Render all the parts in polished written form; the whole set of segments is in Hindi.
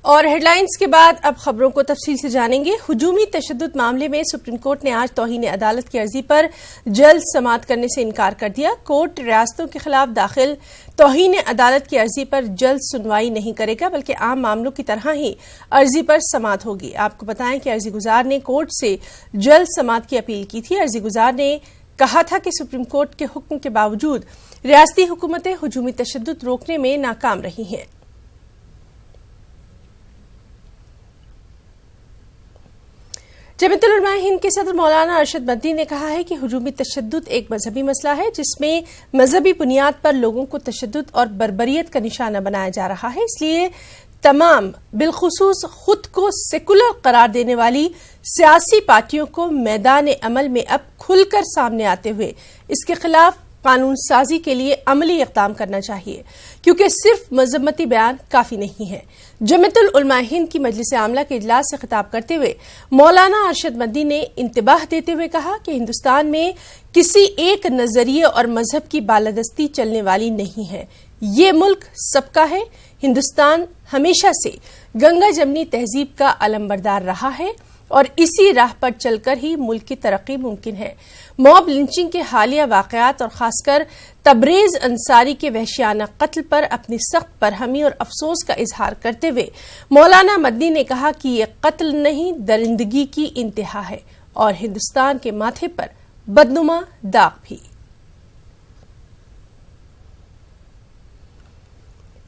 और हेडलाइंस के बाद अब खबरों को तफसील से जानेंगे। हुजूमी तशद्दुद मामले में सुप्रीम कोर्ट ने आज तौहीन अदालत की अर्जी पर जल्द समाअत करने से इनकार कर दिया। कोर्ट रियासतों के खिलाफ दाखिल तौहीन अदालत की अर्जी पर जल्द सुनवाई नहीं करेगा, बल्कि आम मामलों की तरह ही अर्जी पर समाअत होगी। आपको बताएं कि अर्जी गुजार ने कोर्ट से जल्द समाअत की अपील की थी। अर्जी गुजार ने कहा था कि सुप्रीम कोर्ट के हुक्म के बावजूद रियासती हुकूमतें हुजूमी तशद्दुद रोकने में नाकाम रही हैं। जमीयतुल उलमा हिंद के सदर मौलाना अरशद मदनी ने कहा है कि हुजूमी तशद्दुद एक मजहबी मसला है, जिसमें मजहबी बुनियाद पर लोगों को तशद्दुद और बर्बरियत का निशाना बनाया जा रहा है। इसलिए तमाम बिलखुसूस खुद को सेकुलर करार देने वाली सियासी पार्टियों को मैदान अमल में अब खुलकर सामने आते हुए इसके खिलाफ कानून साजी के लिए अमली इक़दाम करना चाहिए, क्योंकि सिर्फ मजम्मती बयान काफी नहीं है। जमीयतुल उलमा हिंद की मजलिस आमला के इजलास से खिताब करते हुए मौलाना अरशद मदनी ने इंतबाह देते हुए कहा कि हिंदुस्तान में किसी एक नजरिए और मजहब की बालादस्ती चलने वाली नहीं है। ये मुल्क सबका है। हिंदुस्तान हमेशा से गंगा जमनी तहजीब का अलंबरदार रहा है और इसी राह पर चलकर ही मुल्क की तरक्की मुमकिन है। मॉब लिंचिंग के हालिया वाकयात और खासकर तबरेज अंसारी के वहशियाना कत्ल पर अपनी सख्त बरहमी और अफसोस का इजहार करते हुए मौलाना मदनी ने कहा कि यह कत्ल नहीं, दरिंदगी की इंतहा है और हिंदुस्तान के माथे पर बदनुमा दाग भी।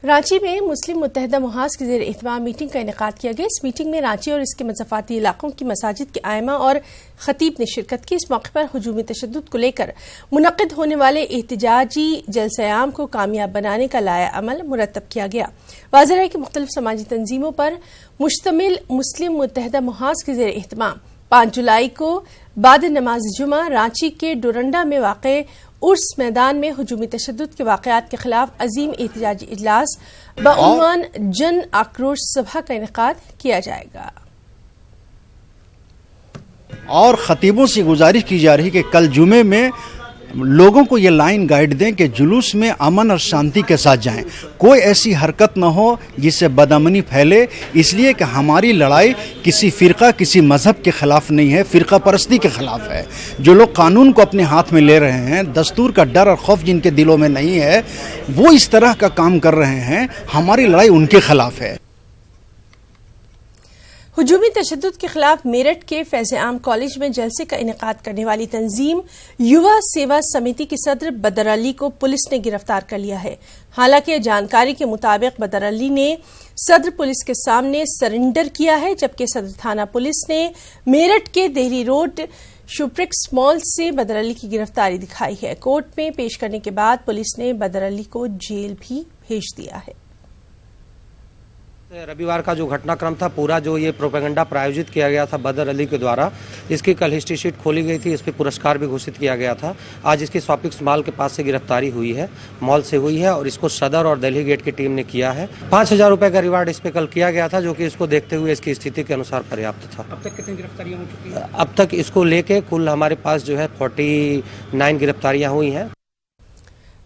रांची में मुस्लिम मुत्तहिदा मुहाज के ज़ेर एहतमाम मीटिंग का इनेकाद किया गया। इस मीटिंग में रांची और इसके मज़ाफ़ाती इलाकों की मसाजिद के आइमा और खतीब ने शिरकत की। इस मौके पर हुजूमी तशद्दुद को लेकर मुनक़्क़िद होने वाले एहतिजाजी जलसे-ए-आम को कामयाब बनाने का लाया अमल मुरतब किया गया। वाज़ेह है कि मुख्तलिफ समाजी तंजीमों पर मुश्तमिल मुस्लिम मुत्तहिदा मुहाज के ज़ेर एहतमाम 5 जुलाई को बाद नमाज जुमा रांची के डोरंडा में वाक़े उर्स मैदान में हुजूमी तशद्दुद के वाक़यात के खिलाफ अजीम एहतिजाजी इजलास बउनवान जन आक्रोश सभा का इनेकाद किया जाएगा। और खतीबों से गुजारिश की जा रही कि कल जुमे में लोगों को ये लाइन गाइड दें कि जुलूस में अमन और शांति के साथ जाएं, कोई ऐसी हरकत न हो जिससे बदअमनी फैले। इसलिए कि हमारी लड़ाई किसी फ़िरका किसी मज़हब के ख़िलाफ़ नहीं है, फ़िरका परस्ती के ख़िलाफ़ है। जो लोग कानून को अपने हाथ में ले रहे हैं, दस्तूर का डर और खौफ जिनके दिलों में नहीं है, वो इस तरह का काम कर रहे हैं। हमारी लड़ाई उनके ख़िलाफ़ है। हुजूमी तशद्दुद के खिलाफ मेरठ के फैज़-ए-आम कॉलेज में जलसे का इनेकाद करने वाली तंजीम युवा सेवा समिति के सदर बदर अली को पुलिस ने गिरफ्तार कर लिया है। हालांकि जानकारी के मुताबिक बदर अली ने सदर पुलिस के सामने सरेंडर किया है, जबकि सदर थाना पुलिस ने मेरठ के देहरी रोड शुप्रिक्स मॉल से बदर अली की गिरफ्तारी दिखाई है। कोर्ट में पेश करने के बाद पुलिस ने बदर अली को जेल भी भेज दिया है। रविवार का जो घटनाक्रम था, पूरा जो ये प्रोपेगेंडा प्रायोजित किया गया था बदर अली के द्वारा, इसकी कल हिस्ट्री शीट खोली गई थी, इस पर पुरस्कार भी घोषित किया गया था। आज इसकी शॉपिंग मॉल के पास से गिरफ्तारी हुई है, मॉल से हुई है और इसको सदर और दिल्ली गेट की टीम ने किया है। 5,000 रुपए का रिवार्ड इस पे कल किया गया था, जो कि इसको देखते हुए इसकी स्थिति के अनुसार पर्याप्त था। अब तक कितनी गिरफ्तारियां हो चुकी हैं? अब तक इसको लेके कुल हमारे पास जो है 49 गिरफ्तारियां हुई हैं।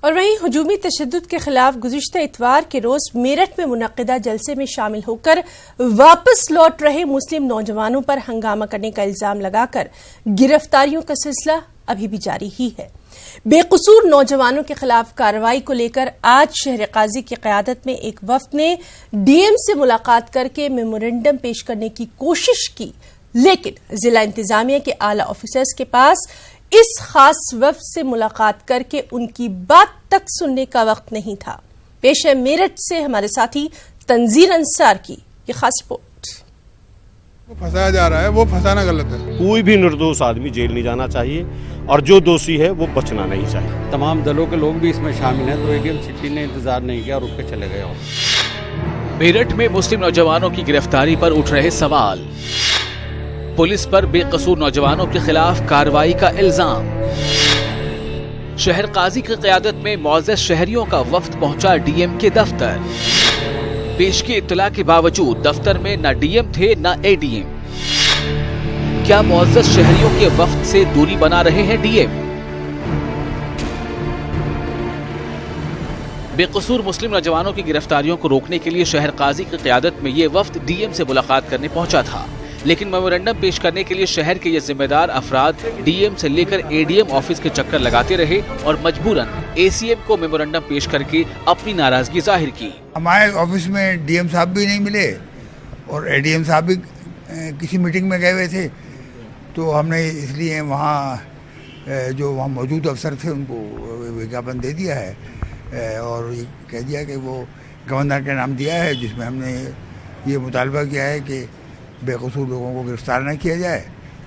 और वहीं हुजूमी तशद्दुद के खिलाफ गुज़िश्ता इतवार के रोज मेरठ में मुनक़्क़िदा जलसे में शामिल होकर वापस लौट रहे मुस्लिम नौजवानों पर हंगामा करने का इल्जाम लगाकर गिरफ्तारियों का सिलसिला अभी भी जारी ही है। बेकसूर नौजवानों के खिलाफ कार्रवाई को लेकर आज शहर काजी की क़यादत में एक वफ़द ने डीएम से मुलाकात करके मेमोरेंडम पेश करने की कोशिश की, लेकिन जिला इंतजामिया के आला ऑफिसर्स के पास इस खास वफ़द से मुलाकात करके उनकी बात तक सुनने का वक्त नहीं था। पेश है मेरठ से हमारे साथी तंजीर अंसार की ये खास रिपोर्ट। वो फंसाया जा रहा है, वो फंसाना गलत है। कोई भी निर्दोष आदमी जेल नहीं जाना चाहिए और जो दोषी है वो बचना नहीं चाहिए। तमाम दलों के लोग भी इसमें शामिल हैं, तो एडीएम सिटी ने इंतजार नहीं किया और रुक के चले गए। मेरठ में मुस्लिम नौजवानों की गिरफ्तारी पर उठ रहे सवाल, पुलिस पर बेकसूर नौजवानों के खिलाफ कार्रवाई का इल्जाम, शहर काजी की क़यादत में मौजज़ शहरियों का वफ्द पहुंचा डीएम के दफ्तर। पेश की इत्तला के बावजूद दफ्तर में न डीएम थे न एडीएम। क्या मौजज़ शहरियों के वफ्द से दूरी बना रहे हैं डीएम? बेकसूर मुस्लिम नौजवानों की गिरफ्तारियों को रोकने के लिए शहर काजी की क़यादत में ये वफ्द डीएम से मुलाकात करने पहुंचा था, लेकिन मेमोरेंडम पेश करने के लिए शहर के ये जिम्मेदार अफराद डीएम से लेकर एडीएम ऑफिस के चक्कर लगाते रहे और मजबूरन एसीएम को मेमोरेंडम पेश करके अपनी नाराजगी जाहिर की। हमारे ऑफिस में डीएम साहब भी नहीं मिले और एडीएम साहब भी किसी मीटिंग में गए हुए थे, तो हमने इसलिए वहाँ जो वहाँ मौजूद अफसर थे उनको विज्ञापन दे दिया है और ये कह दिया कि वो गवर्नर का नाम दिया है, जिसमें हमने ये मुतालबा किया है कि बेकसूर लोगों को गिरफ्तार न किया जाए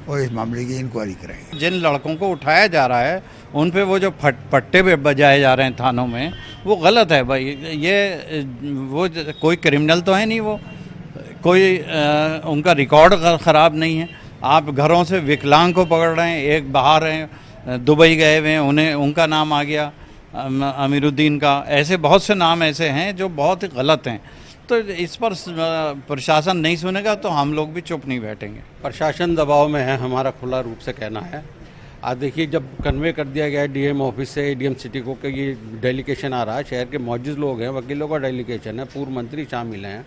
और इस मामले की इंक्वायरी कराएं। जिन लड़कों को उठाया जा रहा है उन पे वो जो पट्टे पे बजाए जा रहे हैं थानों में, वो गलत है भाई। ये वो कोई क्रिमिनल तो है नहीं, वो कोई उनका रिकॉर्ड ख़राब नहीं है। आप घरों से विकलांग को पकड़ रहे हैं, एक बाहर हैं दुबई गए हुए हैं, उन्हें उनका नाम आ गया अमीरुद्दीन का, ऐसे बहुत से नाम ऐसे हैं जो बहुत ही गलत हैं। तो इस पर प्रशासन नहीं सुनेगा तो हम लोग भी चुप नहीं बैठेंगे। प्रशासन दबाव में है, हमारा खुला रूप से कहना है। आज देखिए, जब कन्वे कर दिया गया है डीएम ऑफिस से एडीएम सिटी को कि ये डेलीगेशन आ रहा है, शहर के मौजूद लोग हैं, वकीलों का डेलीगेशन है, पूर्व मंत्री शामिल हैं,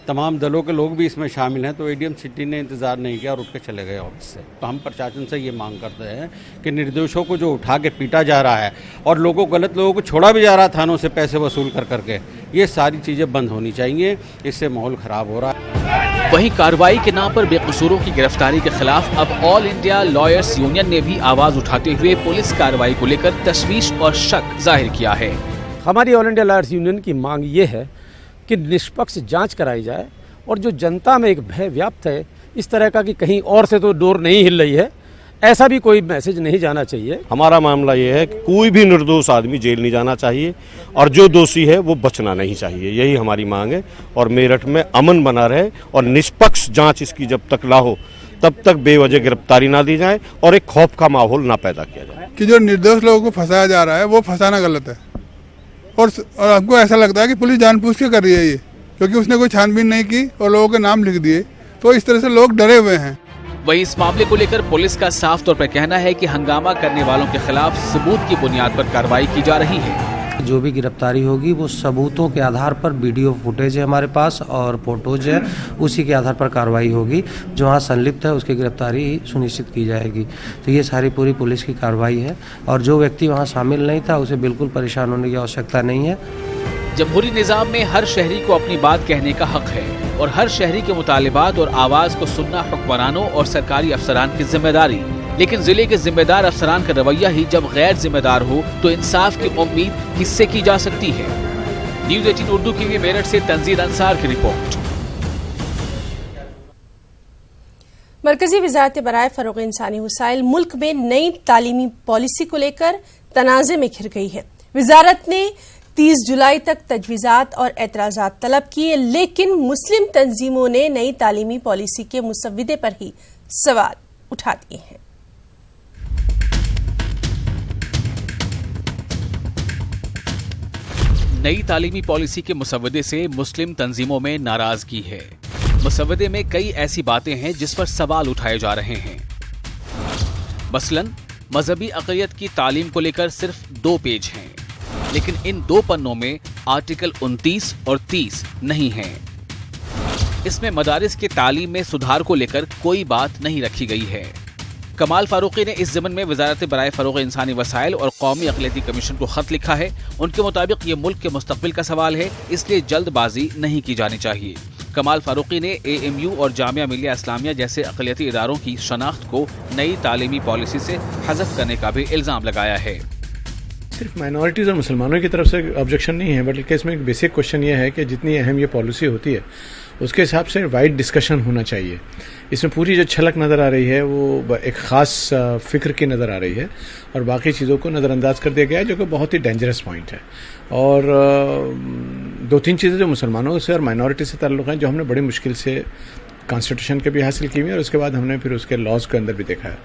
तमाम दलों के लोग भी इसमें शामिल हैं, तो एडीएम सिटी ने इंतज़ार नहीं किया और उठ के चले गए ऑफिस से। तो हम प्रशासन से ये मांग करते हैं कि निर्दोषों को जो उठा के पीटा जा रहा है और गलत लोगों को छोड़ा भी जा रहा है थानों से पैसे वसूल करके, ये सारी चीज़ें बंद होनी चाहिए, इससे माहौल ख़राब हो रहा है। वहीं कार्रवाई के नाम पर बेकसूरों की गिरफ्तारी के खिलाफ अब ऑल इंडिया लॉयर्स यूनियन ने भी आवाज़ उठाते हुए पुलिस कार्रवाई को लेकर तशवीश और शक जाहिर किया है। हमारी ऑल इंडिया लॉयर्स यूनियन की मांग ये है कि निष्पक्ष जांच कराई जाए और जो जनता में एक भय व्याप्त है इस तरह का कि कहीं और से तो डोर नहीं हिल रही है, ऐसा भी कोई मैसेज नहीं जाना चाहिए। हमारा मामला ये है कि कोई भी निर्दोष आदमी जेल नहीं जाना चाहिए और जो दोषी है वो बचना नहीं चाहिए, यही हमारी मांग है। और मेरठ में अमन बना रहे और निष्पक्ष जांच इसकी जब तक ना हो तब तक बेवजह गिरफ्तारी ना दी जाए और एक खौफ का माहौल ना पैदा किया जाए। कि जो निर्दोष लोगों को फंसाया जा रहा है वो फंसाना गलत है और हमको ऐसा लगता है कि पुलिस जानबूझ के कर रही है ये, क्योंकि उसने कोई छानबीन नहीं की और लोगों के नाम लिख दिए, तो इस तरह से लोग डरे हुए हैं। वहीं इस मामले को लेकर पुलिस का साफ तौर पर कहना है कि हंगामा करने वालों के खिलाफ सबूत की बुनियाद पर कार्रवाई की जा रही है। जो भी गिरफ्तारी होगी वो सबूतों के आधार पर, वीडियो फुटेज है हमारे पास और फोटोज है, उसी के आधार पर कार्रवाई होगी। जो वहाँ संलिप्त है उसकी गिरफ्तारी सुनिश्चित की जाएगी। तो ये सारी पूरी पुलिस की कार्रवाई है और जो व्यक्ति वहाँ शामिल नहीं था उसे बिल्कुल परेशान होने की आवश्यकता नहीं है। जमहूरी निज़ाम में हर शहरी को अपनी बात कहने का हक है और हर शहरी के मुतालिबात और आवाज को सुनना हुक्मरानों और सरकारी अफसरान की जिम्मेदारी। लेकिन जिले के जिम्मेदार अफसरान का रवैया ही जब गैर जिम्मेदार हो तो इंसाफ की उम्मीद किससे की जा सकती है। न्यूज़ 18 उर्दू के लिए मेरठ से तंजीर अंसार की रिपोर्ट। मरकजी वज़ारत बराए फ़रोग़ इंसानी वसाइल मुल्क में नई तालीमी पॉलिसी को लेकर तनाज़े में घिर गई है। वज़ारत ने 30 जुलाई तक तजवीज़ात और एतराज़ात तलब किए, लेकिन मुस्लिम तंजीमों ने नई तालीमी पॉलिसी के मुसव्विदे पर ही सवाल उठा दिए हैं। नई तालीमी पॉलिसी के मुसव्वदे से मुस्लिम तंजीमों में नाराजगी है। मुसव्वदे में कई ऐसी बातें हैं जिस पर सवाल उठाए जा रहे हैं। मसलन मजहबी अक़लियत की तालीम को लेकर सिर्फ 2 पेज हैं, लेकिन इन 2 पन्नों में आर्टिकल 29 और 30 नहीं हैं। इसमें मदारिस के तालीम में सुधार को लेकर कोई बात नहीं रखी गई है। कमाल फारूकी ने इस ज़मन में वज़ारत बराए फ़रोग़ इंसानी वसाइल और कौमी अक़लियती कमीशन को ख़त लिखा है। उनके मुताबिक ये मुल्क के मुस्तक़बिल का सवाल है, इसलिए जल्दबाजी नहीं की जानी चाहिए। कमाल फारूकी ने AMU और जामिया मिलिया इस्लामिया जैसे अक़लियती इदारों की शनाख्त को नई तालीमी पॉलिसी से हज़फ करने का भी इल्ज़ाम लगाया है। सिर्फ माइनॉरिटीज़ और मुसलमानों की तरफ से ऑब्जेक्शन नहीं है, बल्कि इसमें एक बेसिक क्वेश्चन ये है कि जितनी अहम ये पॉलिसी होती है उसके हिसाब से वाइड डिस्कशन होना चाहिए। इसमें पूरी जो छलक नज़र आ रही है वो एक ख़ास फ़िक्र की नज़र आ रही है और बाकी चीज़ों को नज़रअंदाज कर दिया गया है, जो कि बहुत ही डेंजरस पॉइंट है। और 2-3 चीज़ें जो मुसलमानों से और माइनॉरिटी से ताल्लुक़ हैं, जो हमने बड़ी मुश्किल से कॉन्स्टिट्यूशन के भी हासिल की हुई है और उसके बाद हमने फिर उसके लॉज़ के अंदर भी देखा है।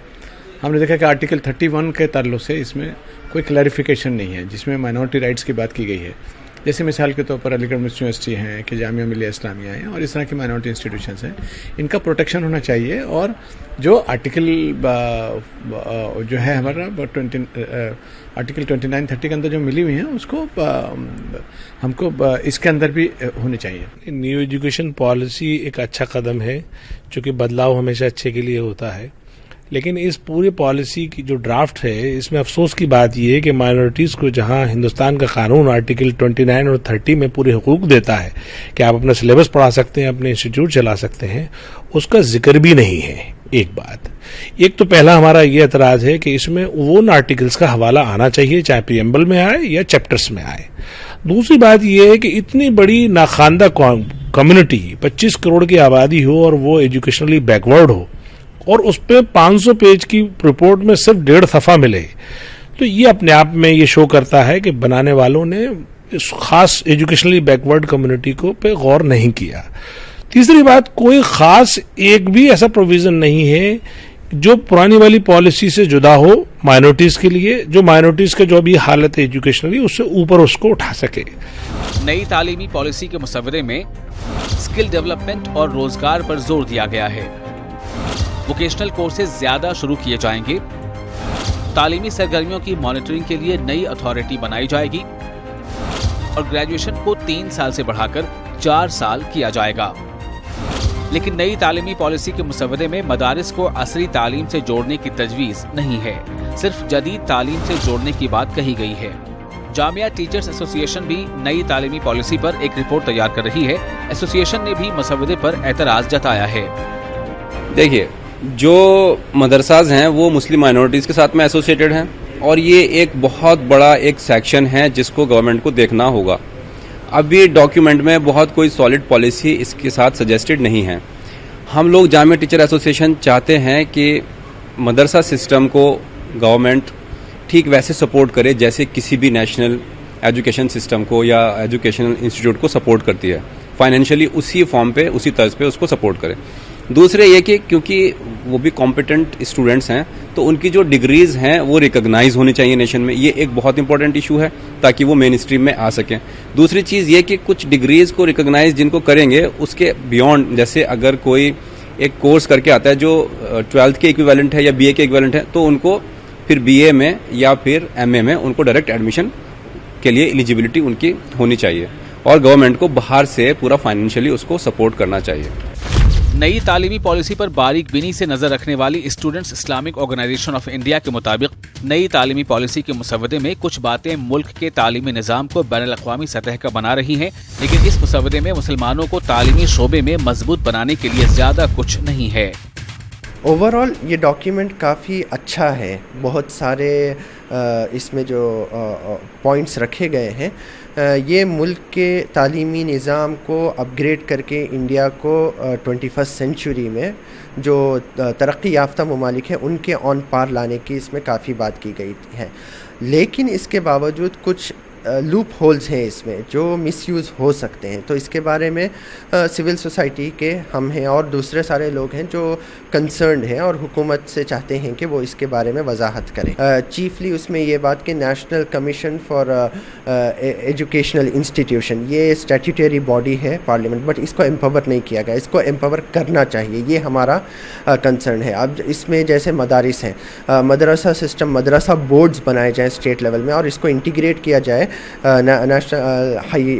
हमने देखा कि आर्टिकल 31 के ताल्लुक़ से इसमें कोई क्लैरिफिकेशन नहीं है, जिसमें माइनॉरिटी राइट्स की बात की गई है। जैसे मिसाल के तौर पर अलीगढ़ मुस्लिम यूनिवर्सिटी हैं कि जामिया मिलिया इस्लामिया हैं और इस तरह की माइनॉरिटी इंस्टीट्यूशंस हैं, इनका प्रोटेक्शन होना चाहिए। और जो आर्टिकल जो है हमारा आर्टिकल 29-30 के अंदर जो मिली हुई हैं उसको हमको इसके अंदर भी होने चाहिए। न्यू एजुकेशन पॉलिसी एक अच्छा कदम है, चूँकि बदलाव हमेशा अच्छे के लिए होता है, लेकिन इस पूरी पॉलिसी की जो ड्राफ्ट है इसमें अफसोस की बात यह है कि माइनॉरिटीज़ को जहां हिंदुस्तान का कानून आर्टिकल 29 और 30 में पूरे हुकूक देता है कि आप अपना सिलेबस पढ़ा सकते हैं, अपने इंस्टीट्यूट चला सकते हैं, उसका जिक्र भी नहीं है। एक बात, एक तो पहला हमारा ये एतराज़ है कि इसमें वो आर्टिकल्स का हवाला आना चाहिए, चाहे प्रीएम्बल में आए या चैप्टर्स में आए। दूसरी बात यह है कि इतनी बड़ी नाखानदा कम्युनिटी 25 करोड़ की आबादी हो और वो एजुकेशनली बैकवर्ड हो और उस पर 500 पेज की रिपोर्ट में सिर्फ 1.5 सफ़ा मिले, तो ये अपने आप में ये शो करता है कि बनाने वालों ने इस खास एजुकेशनली बैकवर्ड कम्युनिटी को पे गौर नहीं किया। तीसरी बात, कोई खास एक भी ऐसा प्रोविजन नहीं है जो पुरानी वाली पॉलिसी से जुदा हो माइनॉरिटीज के लिए, जो माइनॉरिटीज का जो भी हालत है एजुकेशनली उससे ऊपर उसको उठा सके। नई तालीमी पॉलिसी के मुसव्वदे में स्किल डेवलपमेंट और रोजगार पर जोर दिया गया है। वोकेशनल कोर्सेज ज्यादा शुरू किए जाएंगे। तालीमी सरगर्मियों की मॉनिटरिंग के लिए नई अथॉरिटी बनाई जाएगी और ग्रेजुएशन को 3 साल से बढ़ाकर 4 साल किया जाएगा। लेकिन नई तालीमी पॉलिसी के मुसव्वदे में मदारिस को असरी तालीम से जोड़ने की तजवीज नहीं है, सिर्फ जदीद तालीम से जोड़ने की बात कही गई है। जामिया टीचर्स एसोसिएशन भी नई तालीमी पॉलिसी पर एक रिपोर्ट तैयार कर रही है। एसोसिएशन ने भी मुसव्वदे पर एतराज जताया है। देखिए, जो मदरसाज हैं वो मुस्लिम माइनॉरिटीज़ के साथ में एसोसिएटेड हैं और ये एक बहुत बड़ा एक सेक्शन है जिसको गवर्नमेंट को देखना होगा। अभी डॉक्यूमेंट में बहुत कोई सॉलिड पॉलिसी इसके साथ सजेस्टेड नहीं है। हम लोग जामिया टीचर एसोसिएशन चाहते हैं कि मदरसा सिस्टम को गवर्नमेंट ठीक वैसे सपोर्ट करे जैसे किसी भी नेशनल एजुकेशन सिस्टम को या एजुकेशनल इंस्टीट्यूट को सपोर्ट करती है, फाइनेंशियली उसी फॉर्म पे उसी तर्ज पे उसको सपोर्ट करे। दूसरे ये कि क्योंकि वो भी कॉम्पिटेंट स्टूडेंट्स हैं तो उनकी जो डिग्रीज हैं वो रिकॉग्नाइज होनी चाहिए नेशन में, ये एक बहुत इंपॉर्टेंट इशू है ताकि वो मेन स्ट्रीम में आ सकें। दूसरी चीज़ ये कि कुछ डिग्रीज को रिकॉग्नाइज जिनको करेंगे उसके बियॉन्ड, जैसे अगर कोई एक कोर्स करके आता है जो 12th के इक्विवेलेंट है या BA के इक्विवेलेंट है तो उनको फिर BA में या फिर MA में उनको डायरेक्ट एडमिशन के लिए एलिजिबिलिटी उनकी होनी चाहिए और गवर्नमेंट को बाहर से पूरा फाइनेंशियली उसको सपोर्ट करना चाहिए। नई तालीमी पॉलिसी पर बारीक बीनी से नजर रखने वाली Students Islamic Organisation of India के मुताबिक नई तालीमी पॉलिसी के मुसव्वदे में कुछ बातें मुल्क के तालीमी निज़ाम को बैनुल-अक़वामी सतह का बना रही हैं, लेकिन इस मुसव्वदे में मुसलमानों को तालीमी शोबे में मजबूत बनाने के लिए ज्यादा कुछ नहीं है। ओवरऑल ये डॉक्यूमेंट काफ़ी अच्छा है। बहुत सारे इसमें जो पॉइंट्स रखे गए हैं ये मुल्क के तालीमी निज़ाम को अपग्रेड करके इंडिया को 21st सेंचुरी में जो तरक्की याफ्ता ममालिक हैं उनके ऑन पार लाने की इसमें काफ़ी बात की गई है। लेकिन इसके बावजूद कुछ लूप होल्स हैं इसमें जो मिसयूज़ हो सकते हैं, तो इसके बारे में सिविल सोसाइटी के हम हैं और दूसरे सारे लोग हैं जो कंसर्न्ड हैं और हुकूमत से चाहते हैं कि वो इसके बारे में वजाहत करें। चीफली उसमें ये बात कि national commission for educational institution ये स्टैट्यूटरी बॉडी है पार्लियामेंट, बट इसको एम्पावर नहीं किया गया, इसको एम्पावर करना चाहिए, ये हमारा कंसर्न है। अब इसमें जैसे मदारिस हैं, मदरसा सिस्टम, मदरसा बोर्ड्स बनाए जाएँ स्टेट लेवल में और इसको इंटीग्रेट किया जाए national high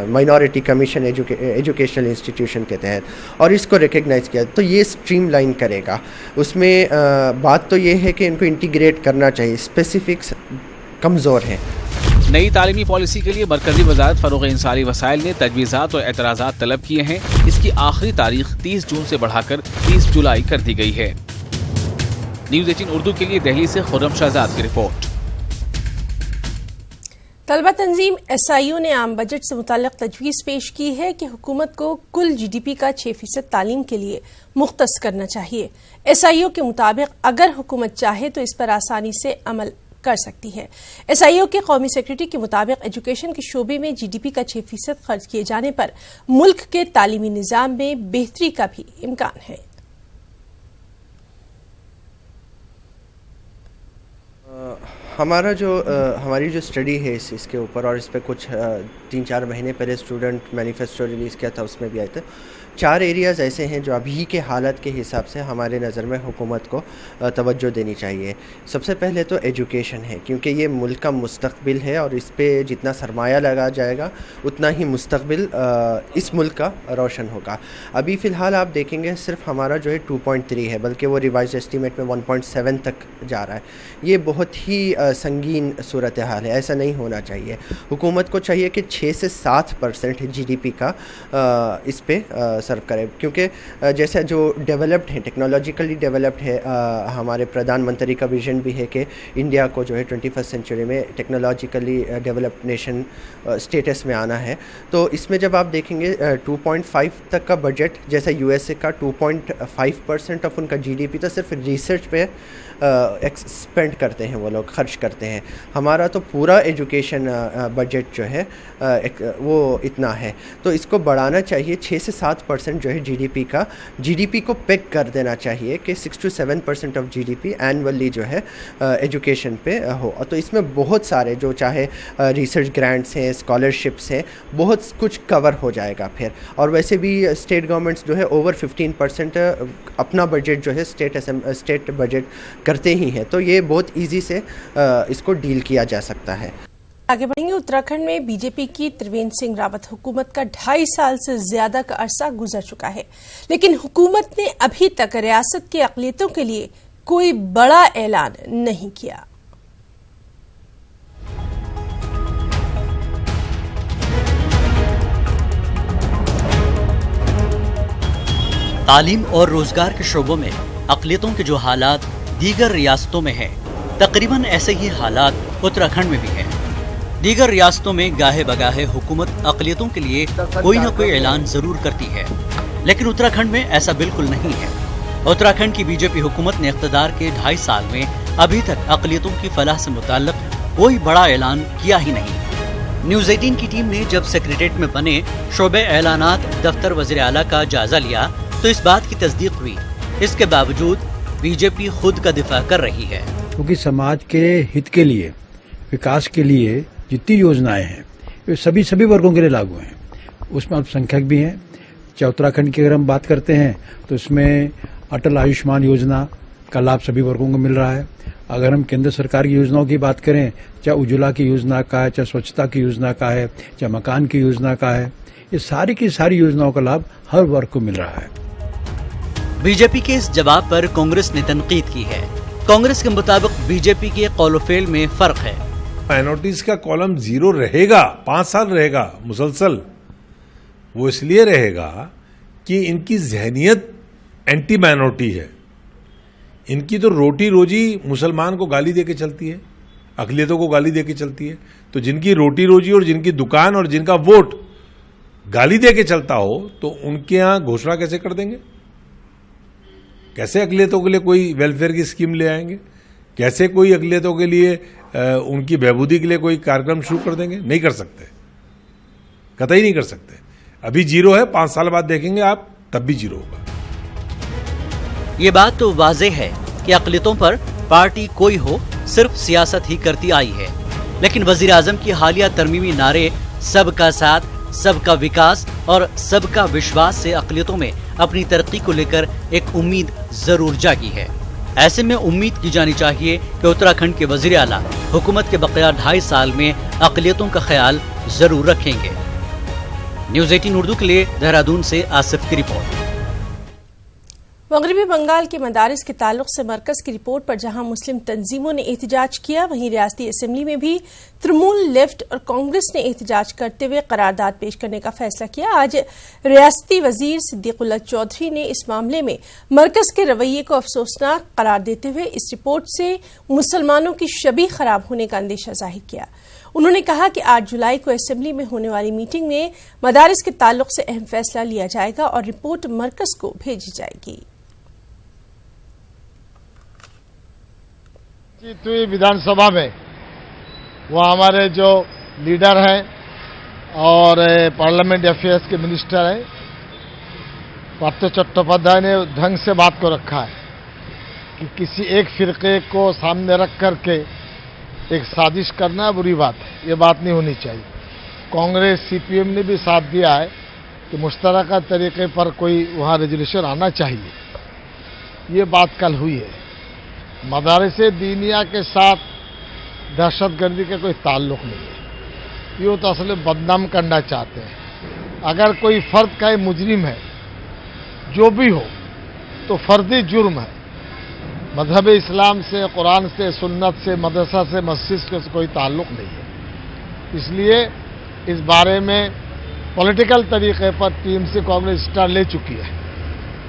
minority commission educational institution के तहत और इसको रिकग्नाइज किया तो ये स्ट्रीमलाइन करेगा। उसमें बात तो ये है कि इनको इंटीग्रेट करना चाहिए, स्पेसिफिक्स कमज़ोर हैं। नई तालीमी पॉलिसी के लिए मरकजी वजारत फरोग़ इंसानी वसाइल ने तजवीज़ात और एतराज़ात तलब किए हैं। इसकी आखिरी तारीख 30 जून से बढ़ाकर 30 जुलाई कर दी गई है। न्यूज़ 18 उर्दू के लिए दिल्ली से खुर्रम शहजाद की रिपोर्ट। तलबा तंजीम SIU ने आम बजट से मुताल्लिक़ तजवीज़ पेश की है कि हुकूमत को कुल GDP का 6% तालीम के लिए मुख्तस करना चाहिए। SIU के मुताबिक अगर हुकूमत चाहे तो इस पर आसानी से अमल कर सकती है। SIU के कौमी सेक्रेटरी के मुताबिक एजुकेशन के शोबे में GDP का 6% खर्च किए जाने पर मुल्क के तालीमी निज़ाम में बेहतरी का भी इम्कान है। हमारी जो स्टडी है इसके ऊपर, और इस पर कुछ 3-4 महीने पहले स्टूडेंट मैनिफेस्टो रिलीज़ किया था, उसमें भी आए थे। 4 एरियाज़ ऐसे हैं जो अभी के हालत के हिसाब से हमारे नज़र में हुकूमत को तवज्जो देनी चाहिए। सबसे पहले तो एजुकेशन है, क्योंकि ये मुल्क का मुस्तकबिल है और इस पे जितना सरमाया लगा जाएगा उतना ही मुस्तकबिल इस मुल्क का रोशन होगा। अभी फ़िलहाल आप देखेंगे सिर्फ हमारा जो है 2.3 है, बल्कि वो रिवाइज एस्टीमेट में 1.7 तक जा रहा है। ये बहुत ही संगीन सूरत हाल है, ऐसा नहीं होना चाहिए। हुकूमत को चाहिए कि 6 से 7% GDP का इस पे सर्व करे, क्योंकि जैसे जो डेवलप्ड है, टेक्नोलॉजिकली डेवलप्ड है, हमारे प्रधानमंत्री का विजन भी है कि इंडिया को जो है 21st सेंचुरी में टेक्नोलॉजिकली डेवलप्ड नेशन स्टेटस में आना है। तो इसमें जब आप देखेंगे 2.5 तक का बजट, जैसे USA का 2.5% ऑफ उनका GDP तो सिर्फ रिसर्च पे स्पेंड करते हैं, वो लोग खर्च करते हैं। हमारा तो पूरा एजुकेशन बजट जो है वो इतना है, तो इसको बढ़ाना चाहिए। 6 से 7% जो है GDP को पेग कर देना चाहिए कि 6 to 7% ऑफ GDP एनुअली जो है एजुकेशन पे हो। तो इसमें बहुत सारे जो चाहे रिसर्च ग्रांट्स हैं, स्कॉलरशिप्स हैं, बहुत कुछ कवर हो जाएगा फिर। और वैसे भी स्टेट गवर्नमेंट्स जो है ओवर 15% अपना बजट जो है स्टेट बजट करते ही हैं, तो ये बहुत इजी से इसको डील किया जा सकता है। आगे बढ़ेंगे। उत्तराखंड में बीजेपी की त्रिवेंद्र सिंह रावत हुकूमत का 2.5 साल से ज्यादा का अरसा गुजर चुका है, लेकिन हुकूमत ने अभी तक रियासत की अक़लियतों के लिए कोई बड़ा ऐलान नहीं किया। तालीम और रोजगार के शोबों में अक़लियतों के जो हालात दीगर रियासतों में हैं, तकरीबन ऐसे ही हालात उत्तराखंड में भी हैं। दीगर रियासतों में गाहे बगाहे हुकूमत अक़लियतों के लिए कोई न कोई ऐलान जरूर करती है, लेकिन उत्तराखंड में ऐसा बिल्कुल नहीं है। उत्तराखंड की बीजेपी हुकूमत ने इक़्तिदार के 2.5 साल में अभी तक अक़लियतों की फलाह से मुताल्लिक़ कोई बड़ा ऐलान किया ही नहीं। न्यूज़ 18 की टीम ने जब सेक्रेटेरिएट में बने शोबे ऐलानात दफ्तर वज़ीर आला का जायजा लिया तो इस बात की तस्दीक हुई। इसके बावजूद बीजेपी खुद का दिफा कर रही है, क्योंकि समाज के हित के लिए, विकास के लिए जितनी योजनाएं हैं वे सभी वर्गों के लिए लागू हैं। उसमें अल्पसंख्यक भी हैं। चाहे उत्तराखंड की अगर हम बात करते हैं तो इसमें अटल आयुष्मान योजना का लाभ सभी वर्गों को मिल रहा है। अगर हम केंद्र सरकार की योजनाओं की बात करें, चाहे उज्ज्वला की योजना का है, चाहे स्वच्छता की योजना का है, चाहे मकान की योजना का है, ये सारी की सारी योजनाओं का लाभ हर वर्ग को मिल रहा है। बीजेपी के इस जवाब पर कांग्रेस ने तनकीद की है। कांग्रेस के मुताबिक बीजेपी के कौल-ओ-फेल में फर्क है। माइनॉरिटीज का कॉलम 0 रहेगा, 5 साल रहेगा मुसलसल। वो इसलिए रहेगा कि इनकी जहनियत एंटी माइनॉरिटी है। इनकी तो रोटी रोजी मुसलमान को गाली देके चलती है, अक़लियतों को गाली देके चलती है। तो जिनकी रोटी रोजी और जिनकी दुकान और जिनका वोट गाली देके चलता हो तो उनके यहां घोषणा कैसे कर देंगे? कैसे अक़लियतों के लिए कोई वेलफेयर की स्कीम ले आएंगे? कैसे कोई अक़लियतों के लिए उनकी बहबूदी के लिए कोई कार्यक्रम शुरू कर देंगे? नहीं कर सकते, कतई नहीं कर सकते। अभी 0 है, 5 साल बाद देखेंगे आप, तब भी 0 होगा। ये बात तो वाज़ेह है कि अक़लियतों पर पार्टी कोई हो सिर्फ सियासत ही करती आई है, लेकिन वज़ीर आज़म की हालिया तरमीमी नारे सबका साथ, सबका विकास और सबका विश्वास से अक़लियतों में अपनी तरक्की को लेकर एक उम्मीद जरूर जागी है। ऐसे में उम्मीद की जानी चाहिए कि उत्तराखंड के वज़ीर आला हुकूमत के बक़िया 2.5 साल में अक़लियतों का ख्याल जरूर रखेंगे। न्यूज़ 18 उर्दू के लिए देहरादून से आसिफ की रिपोर्ट। मगरबी बंगाल के मदारिस के ताल्लुक से मरकज की रिपोर्ट पर जहां मुस्लिम तंजीमों ने एहतजाज किया, वहीं रियासती असम्बली में भी तृणमूल, लेफ्ट और कांग्रेस ने एहतजाज करते हुए करारदाद पेश करने का फैसला किया। आज रियासती वजीर सिद्दीकुल्लाह चौधरी ने इस मामले में मरकज के रवैये को अफसोसनाक करार देते हुए इस रिपोर्ट से मुसलमानों की शबीह खराब होने का अंदेशा जाहिर किया। उन्होंने कहा कि 8 जुलाई को असेंबली में होने वाली मीटिंग में मदारिस के ताल्लुक से अहम फैसला लिया जाएगा और रिपोर्ट मरकज को भेजी जाएगी। विधानसभा में वो हमारे जो लीडर हैं और पार्लियामेंट अफेयर्स के मिनिस्टर हैं पार्थ चट्टोपाध्याय ने ढंग से बात को रखा है कि किसी एक फिरके को सामने रख करके एक साजिश करना बुरी बात है, ये बात नहीं होनी चाहिए। कांग्रेस सीपीएम ने भी साथ दिया है कि मुश्तरका तरीके पर कोई वहाँ रेजोल्यूशन आना चाहिए, ये बात कल हुई है। मदारिस दीनिया के साथ दहशतगर्दी का कोई ताल्लुक नहीं है, ये तो असल में बदनाम करना चाहते हैं। अगर कोई फर्द का मुजरिम है, जो भी हो, तो फर्दी जुर्म है। मजहब इस्लाम से, कुरान से, सुन्नत से, मदरसा से, मस्जिद से कोई ताल्लुक नहीं है। इसलिए इस बारे में पॉलिटिकल तरीके पर टीएमसी कांग्रेस स्टार ले चुकी है।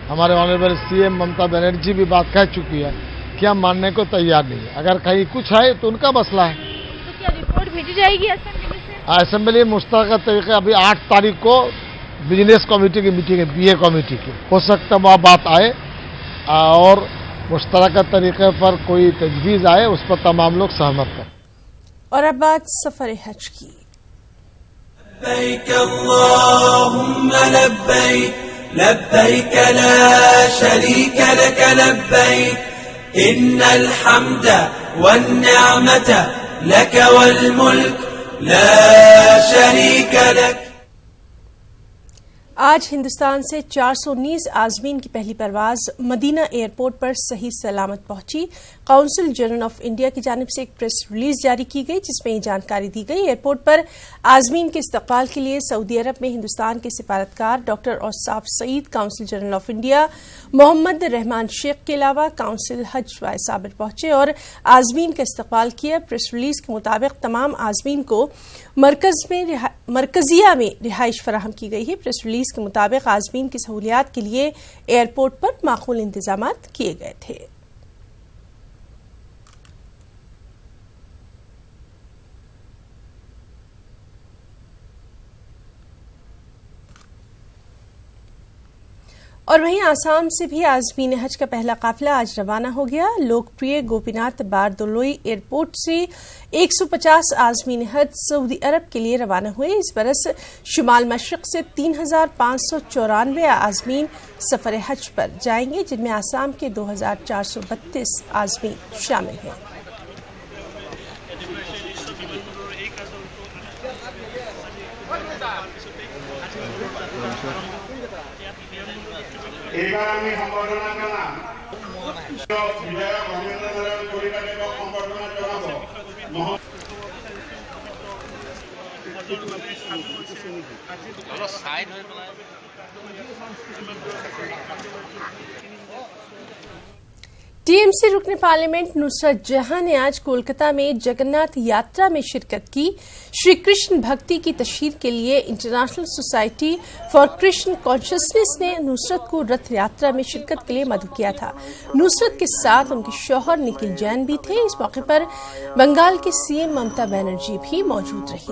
हमारे ऑनरेबल सीएम ममता बनर्जी भी बात कह चुकी है कि हम मानने को तैयार नहीं है। अगर कहीं कुछ है तो उनका मसला है। तो क्या रिपोर्ट भेजी जाएगी असेंबली से? असेंबली मुश्तरका तरीके अभी 8 तारीख को बिजनेस कमेटी की मीटिंग है, बीए कमेटी की, हो सकता है वहाँ बात आए और मुश्तरका तरीके पर कोई तजवीज़ आए, उस पर तमाम लोग सहमत हैं। और अब बात सफर हज की। लब्बैक अल्लाहुम्मा लब्बैक, लब्बैक ला शरीक लक लब्बैक, इन्नल हम्द वन निअमत लक वल मुल्क ला शरीक लक। आज हिंदुस्तान से 419 आजमीन की पहली परवाज मदीना एयरपोर्ट पर सही सलामत पहुंची। काउंसिल जनरल ऑफ इंडिया की जानिब से एक प्रेस रिलीज जारी की गई, जिसमें ये जानकारी दी गई। एयरपोर्ट पर आजमीन के इस्तकबाल के लिए सऊदी अरब में हिंदुस्तान के सिफारतकार doctor Ausaf Saeed, council general of India Mohammad Rahman Shaikh के अलावा काउंसिल हज वाय साबिर पहुंचे और आजमीन का इस्तकबाल किया। प्रेस रिलीज के मुताबिक तमाम आजमीन को मरकजिया में रिहाइश फराहम की गई है। प्रेस रिलीज के मुताबिक आजमीन की सहूलियात के लिए एयरपोर्ट पर माकूल इंतजाम किए गए थे। और वहीं आसाम से भी आजमीन हज का पहला काफिला आज रवाना हो गया। लोकप्रिय गोपीनाथ बारदोलोई एयरपोर्ट से 150 आजमीन हज सऊदी अरब के लिए रवाना हुए। इस बरस शुमाल मशरक से 3594 आजमीन सफर हज पर जाएंगे, जिनमें आसाम के 2432 आजमीन शामिल हैं। এইবাৰ আমি সম্বৰ্ধনা জনাম বিধায়ক মহেন্দ্ৰ নাৰায়ণ কলিতাদেৱক সম্বৰ্ধনা জনাব। टीएमसी रुकने पार्लियामेंट नुसरत जहां ने आज कोलकाता में जगन्नाथ यात्रा में शिरकत की। श्री कृष्ण भक्ति की तशहीर के लिए international society for Krishna consciousness ने नुसरत को रथ यात्रा में शिरकत के लिए मदऊ किया था। नुसरत के साथ उनके शौहर निखिल जैन भी थे। इस मौके पर बंगाल के सीएम ममता बनर्जी भी मौजूद रही।